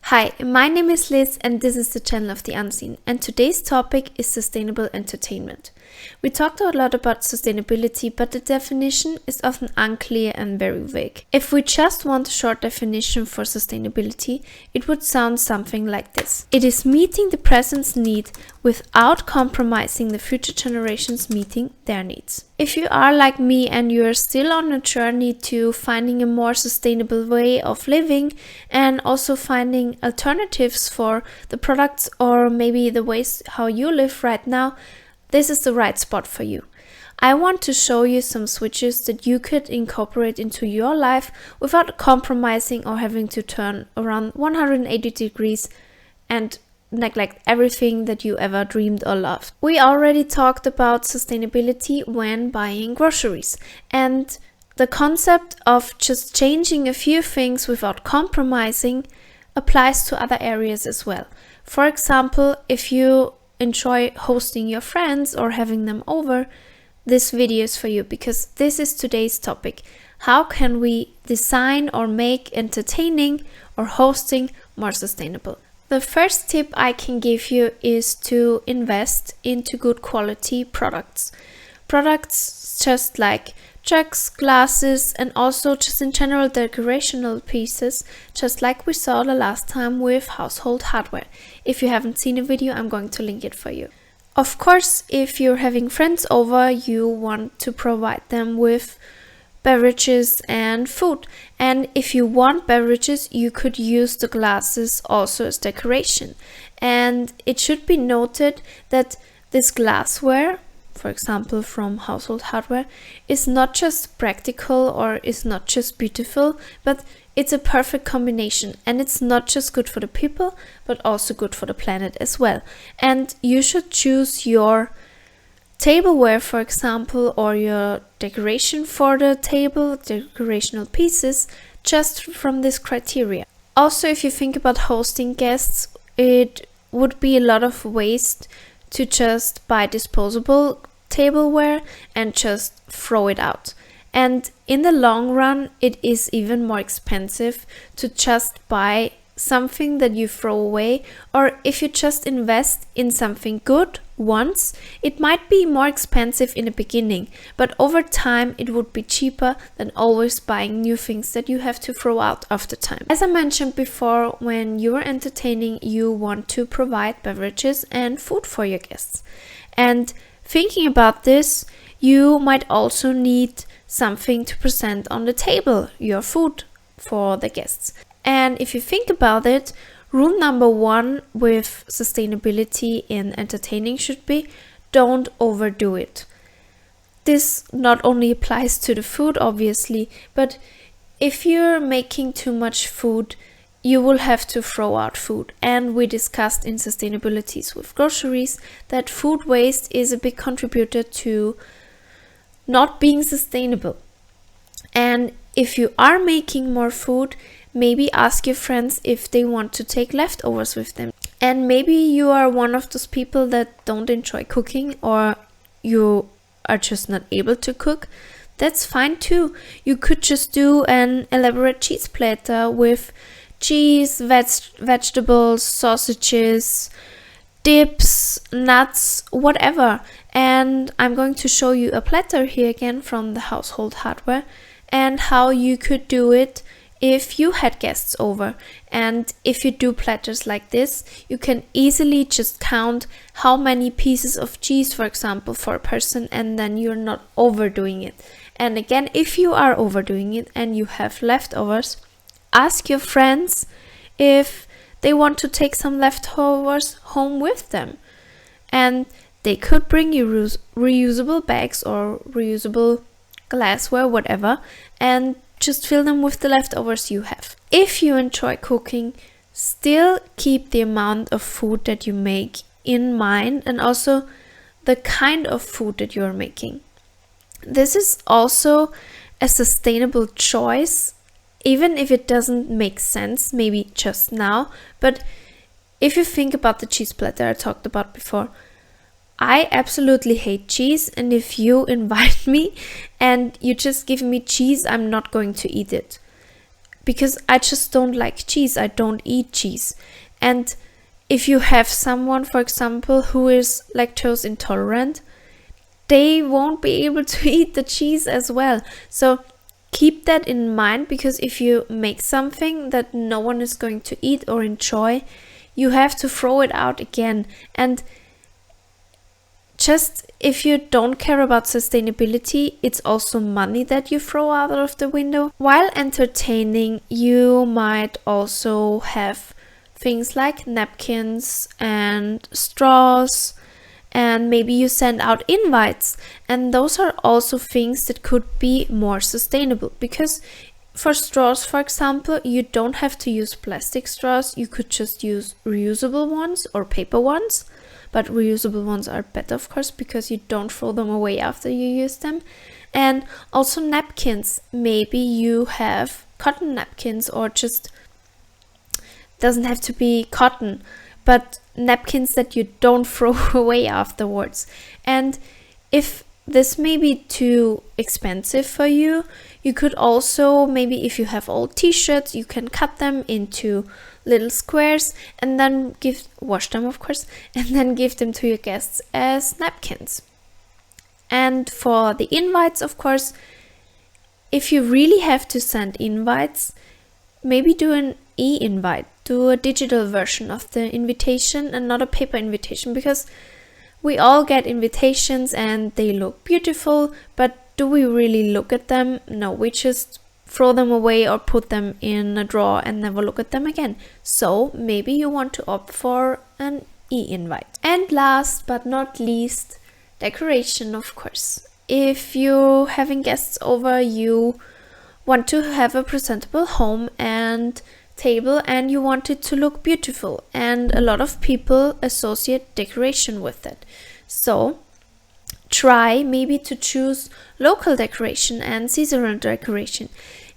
Hi, my name is Liz and this is the channel of the Unseen, and today's topic is sustainable entertainment. We talked a lot about sustainability, but the definition is often unclear and very vague. If we just want a short definition for sustainability, it would sound something like this. It is meeting the present's need without compromising the future generations meeting their needs. If you are like me and you are still on a journey to finding a more sustainable way of living and also finding alternatives for the products or maybe the ways how you live right now, this is the right spot for you. I want to show you some switches that you could incorporate into your life without compromising or having to turn around 180 degrees and neglect everything that you ever dreamed or loved. We already talked about sustainability when buying groceries, and the concept of just changing a few things without compromising applies to other areas as well. For example, if you enjoy hosting your friends or having them over, this video is for you because this is today's topic. How can we design or make entertaining or hosting more sustainable? The first tip I can give you is to invest into good quality products. Products just like jugs, glasses, and also just in general decorational pieces, just like we saw the last time with household hardware. If you haven't seen a video, I'm going to link it for you. Of course, if you're having friends over, you want to provide them with beverages and food. And if you want beverages, you could use the glasses also as decoration. And it should be noted that this glassware, for example from household hardware, is not just practical or is not just beautiful, but it's a perfect combination, and it's not just good for the people but also good for the planet as well. And you should choose your tableware, for example, or your decoration for the table, decorational pieces, just from this criteria. Also, if you think about hosting guests, it would be a lot of waste to just buy disposable tableware and just throw it out. And in the long run, it is even more expensive to just buy something that you throw away, or if you just invest in something good once, it might be more expensive in the beginning, but over time it would be cheaper than always buying new things that you have to throw out after time. As I mentioned before, when you are entertaining, you want to provide beverages and food for your guests. And thinking about this, you might also need something to present on the table, your food for the guests. And if you think about it, rule number one with sustainability in entertaining should be don't overdo it. This not only applies to the food, obviously, but if you're making too much food, you will have to throw out food. And we discussed in sustainabilities with groceries that food waste is a big contributor to not being sustainable. And if you are making more food, maybe ask your friends if they want to take leftovers with them. And maybe you are one of those people that don't enjoy cooking, or you are just not able to cook. That's fine too. You could just do an elaborate cheese platter with cheese, vegetables, sausages, dips, nuts, whatever. And I'm going to show you a platter here again from the household hardware and how you could do it if you had guests over. And if you do platters like this, you can easily just count how many pieces of cheese, for example, for a person, and then you're not overdoing it. And again, if you are overdoing it and you have leftovers, ask your friends if they want to take some leftovers home with them. And they could bring you reusable bags or reusable glassware, whatever, and just fill them with the leftovers you have. If you enjoy cooking, still keep the amount of food that you make in mind and also the kind of food that you're making. This is also a sustainable choice, even if it doesn't make sense maybe just now. But if you think about the cheese platter I talked about before, I absolutely hate cheese, and if you invite me and you just give me cheese, I'm not going to eat it. because I just don't like cheese. I don't eat cheese. And if you have someone, for example, who is lactose intolerant, they won't be able to eat the cheese as well. So keep that in mind, because if you make something that no one is going to eat or enjoy, you have to throw it out again. And just if you don't care about sustainability, it's also money that you throw out of the window. While entertaining, you might also have things like napkins and straws, and maybe you send out invites, and those are also things that could be more sustainable, because for straws, for example, you don't have to use plastic straws. You could just use reusable ones or paper ones, but reusable ones are better, of course, because you don't throw them away after you use them. And also napkins, maybe you have cotton napkins, or just doesn't have to be cotton, but napkins that you don't throw away afterwards. And if this may be too expensive for you, you could also, maybe if you have old t-shirts, you can cut them into little squares and then wash them, of course, and then give them to your guests as napkins. And for the invites, of course, if you really have to send invites, maybe do an e-invite. Do a digital version of the invitation and not a paper invitation, because we all get invitations and they look beautiful, but do we really look at them? No, we just throw them away or put them in a drawer and never look at them again. So maybe you want to opt for an e-invite. And last but not least, decoration, of course. If you're having guests over, you want to have a presentable home and table, and you want it to look beautiful, and a lot of people associate decoration with it. So try maybe to choose local decoration and seasonal decoration.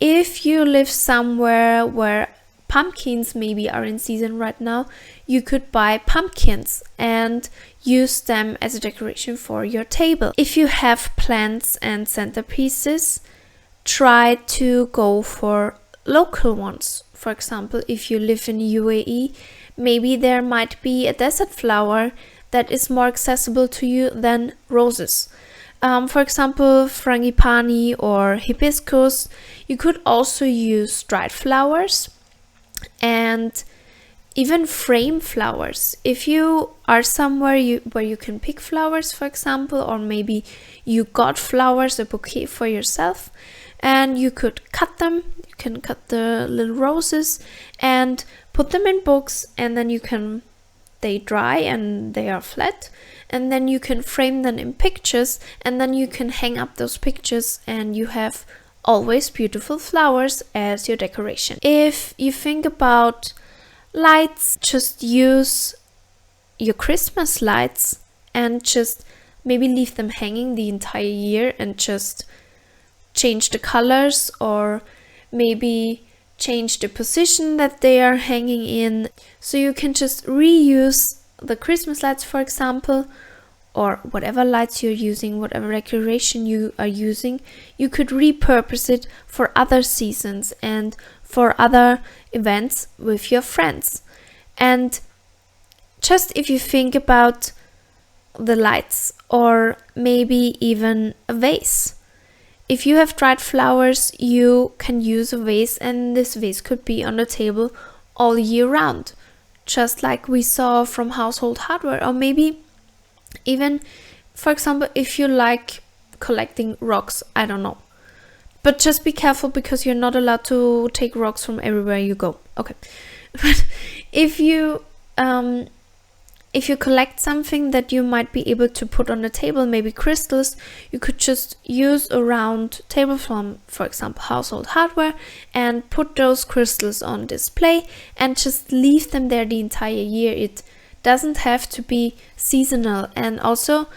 If you live somewhere where pumpkins maybe are in season right now, you could buy pumpkins and use them as a decoration for your table. If you have plants and centerpieces, try to go for local ones. For example, if you live in UAE, maybe there might be a desert flower that is more accessible to you than roses. For example, frangipani or hibiscus. You could also use dried flowers and even frame flowers. If you are somewhere where you can pick flowers, for example, or maybe you got flowers, a bouquet for yourself, and you could cut them. You can cut the little roses and put them in books, and then they dry and they are flat, and then you can frame them in pictures, and then you can hang up those pictures, and you have always beautiful flowers as your decoration. If you think about lights, just use your Christmas lights and just maybe leave them hanging the entire year and just change the colors, or maybe change the position that they are hanging in. So you can just reuse the Christmas lights, for example, or whatever lights you're using, whatever decoration you are using, you could repurpose it for other seasons and for other events with your friends. And just if you think about the lights, or maybe even a vase. If you have dried flowers, you can use a vase, and this vase could be on the table all year round, just like we saw from household hardware. Or maybe even, for example, if you like collecting rocks, I don't know. But just be careful, because you're not allowed to take rocks from everywhere you go. Okay. But if you collect something that you might be able to put on the table, maybe crystals, you could just use a round table from, for example, household hardware, and put those crystals on display and just leave them there the entire year. It doesn't have to be seasonal. And also,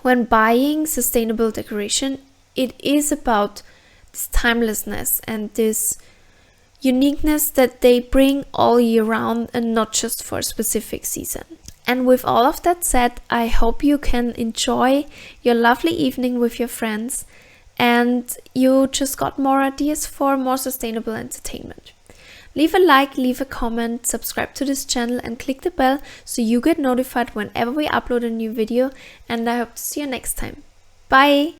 when buying sustainable decoration, it is about this timelessness and this uniqueness that they bring all year round, and not just for a specific season. And with all of that said, I hope you can enjoy your lovely evening with your friends, and you just got more ideas for more sustainable entertainment. Leave a like, leave a comment, subscribe to this channel and click the bell so you get notified whenever we upload a new video, and I hope to see you next time. Bye!